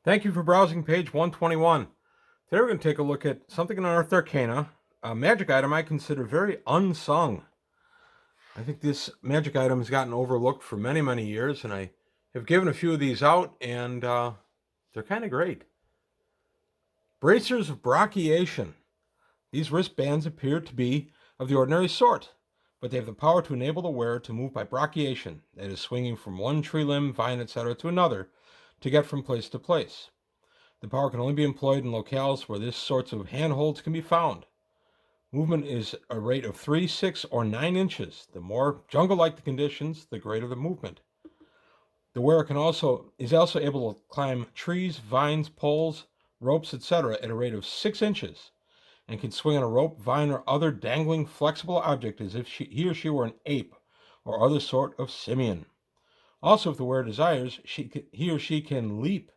Thank you for browsing page 121. Today we're going to take a look at something in Unearthed Arcana, a magic item I consider very unsung. I think this magic item has gotten overlooked for many, many years, and I have given a few of these out, and they're kind of great. Bracers of Brachiation. These wristbands appear to be of the ordinary sort, but they have the power to enable the wearer to move by brachiation, that is, swinging from one tree limb, vine, etc., to another to get from place to place. The power can only be employed in locales where this sorts of handholds can be found. Movement is a rate of 3, 6, or 9 inches. The more jungle-like the conditions, the greater the movement. The wearer is also able to climb trees, vines, poles, ropes, etc. at a rate of 6 inches, and can swing on a rope, vine, or other dangling flexible object as if he or she were an ape or other sort of simian. Also, if the wearer desires, he or she can leap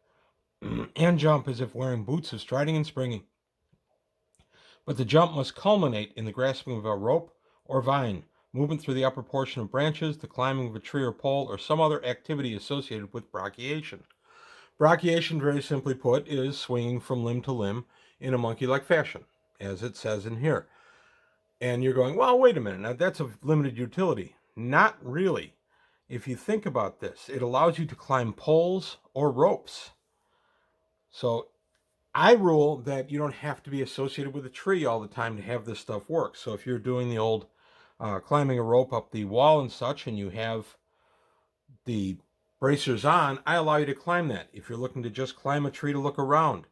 and jump as if wearing boots of striding and springing. But the jump must culminate in the grasping of a rope or vine, movement through the upper portion of branches, the climbing of a tree or pole, or some other activity associated with brachiation. Brachiation, very simply put, is swinging from limb to limb in a monkey-like fashion, as it says in here. And you're going, well, wait a minute, now that's of limited utility. Not really. If you think about this, it allows you to climb poles or ropes. So I rule that you don't have to be associated with a tree all the time to have this stuff work. So if you're doing the old climbing a rope up the wall and such, and you have the bracers on, I allow you to climb that. If you're looking to just climb a tree to look around,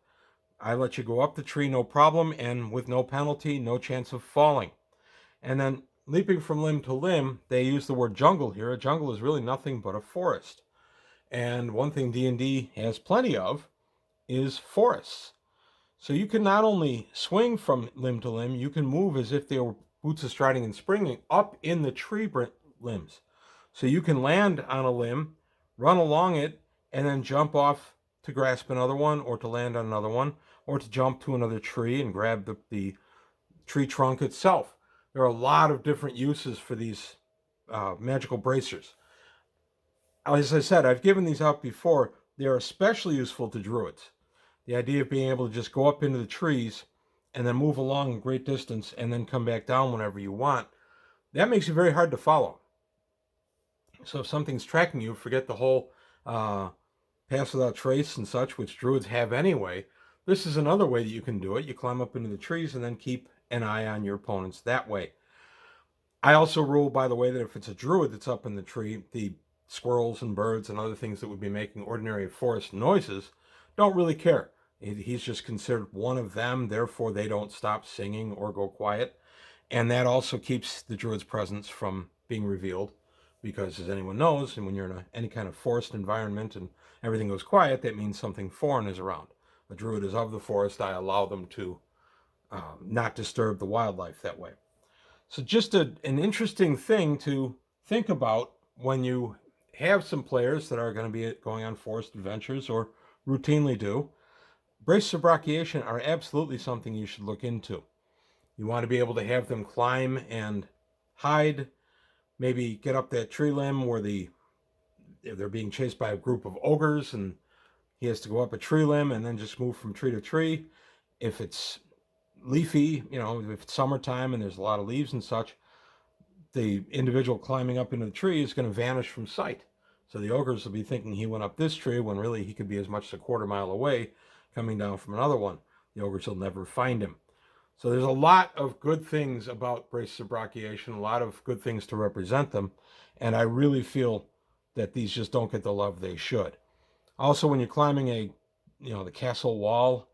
I let you go up the tree no problem and with no penalty, no chance of falling. And then leaping from limb to limb, they use the word jungle here. A jungle is really nothing but a forest. And one thing D&D has plenty of is forests. So you can not only swing from limb to limb, you can move as if they were boots of striding and springing up in the tree limbs. So you can land on a limb, run along it, and then jump off to grasp another one, or to land on another one, or to jump to another tree and grab the tree trunk itself. There are a lot of different uses for these magical bracers. As I said, I've given these out before. They're especially useful to druids. The idea of being able to just go up into the trees and then move along a great distance and then come back down whenever you want, that makes it very hard to follow. So if something's tracking you, forget the whole pass without trace and such, which druids have anyway. This is another way that you can do it. You climb up into the trees and then keep an eye on your opponents that way. I also rule, by the way, that if it's a druid that's up in the tree, the squirrels and birds and other things that would be making ordinary forest noises don't really care. He's just considered one of them, therefore they don't stop singing or go quiet. And that also keeps the druid's presence from being revealed, because as anyone knows, and when you're in any kind of forest environment and everything goes quiet, that means something foreign is around. A druid is of the forest. I allow them to not disturb the wildlife that way. So just an interesting thing to think about when you have some players that are going to be going on forest adventures or routinely do. Braces of brachiation are absolutely something you should look into. You want to be able to have them climb and hide, maybe get up that tree limb where they're being chased by a group of ogres and he has to go up a tree limb and then just move from tree to tree. If it's leafy, if it's summertime and there's a lot of leaves and such, the individual climbing up into the tree is going to vanish from sight. So the ogres will be thinking he went up this tree when really he could be as much as a quarter mile away coming down from another one. The ogres will never find him. So there's a lot of good things about braces of brachiation, a lot of good things to represent them, and I really feel that these just don't get the love they should. Also, when you're climbing the castle wall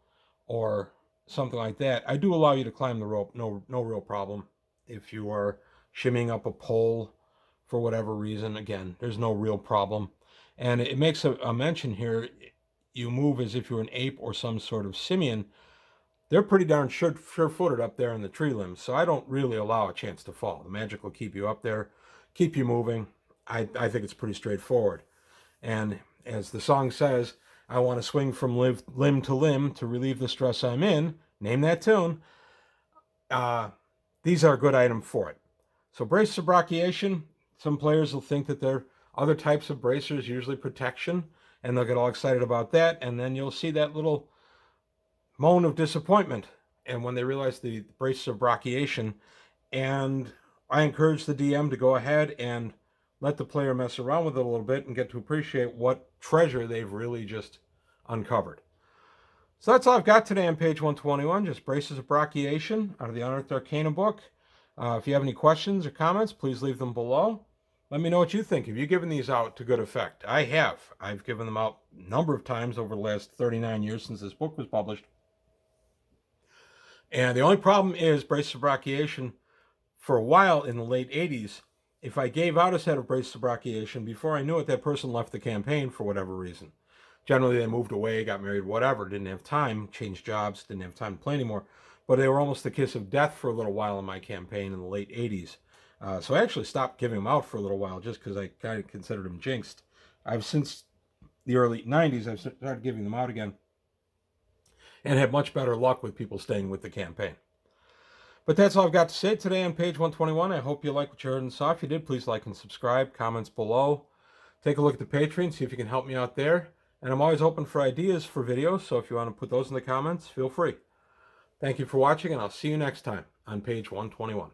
or something like that, I do allow you to climb the rope, no real problem. If you are shimmying up a pole for whatever reason, again, there's no real problem. And it makes a mention here, you move as if you're an ape or some sort of simian. They're pretty darn sure-footed up there in the tree limbs, so I don't really allow a chance to fall. The magic will keep you up there, keep you moving. I think it's pretty straightforward. And as the song says, I want to swing from limb to limb to relieve the stress I'm in. Name that tune. These are a good item for it. So braces of brachiation, some players will think that they're other types of bracers, usually protection. and they'll get all excited about that, and then you'll see that little moan of disappointment and when they realize the braces of brachiation. And I encourage the DM to go ahead and let the player mess around with it a little bit and get to appreciate what treasure they've really just uncovered. So that's all I've got today on page 121, just braces of brachiation out of the Unearthed Arcana book. If you have any questions or comments, please leave them below. Let me know what you think. Have you given these out to good effect? I have. I've given them out a number of times over the last 39 years since this book was published. And the only problem is braces of brachiation, for a while in the late 80s, if I gave out a set of braces of brachiation, before I knew it, that person left the campaign for whatever reason. Generally, they moved away, got married, whatever, didn't have time, changed jobs, didn't have time to play anymore. But they were almost the kiss of death for a little while in my campaign in the late 80s. So I actually stopped giving them out for a little while just because I kind of considered them jinxed. I've since the early 90s, I've started giving them out again and had much better luck with people staying with the campaign. But that's all I've got to say today on page 121. I hope you like what you heard and saw. If you did, please like and subscribe. Comments below. Take a look at the Patreon, see if you can help me out there. And I'm always open for ideas for videos, so if you want to put those in the comments, feel free. Thank you for watching, and I'll see you next time on page 121.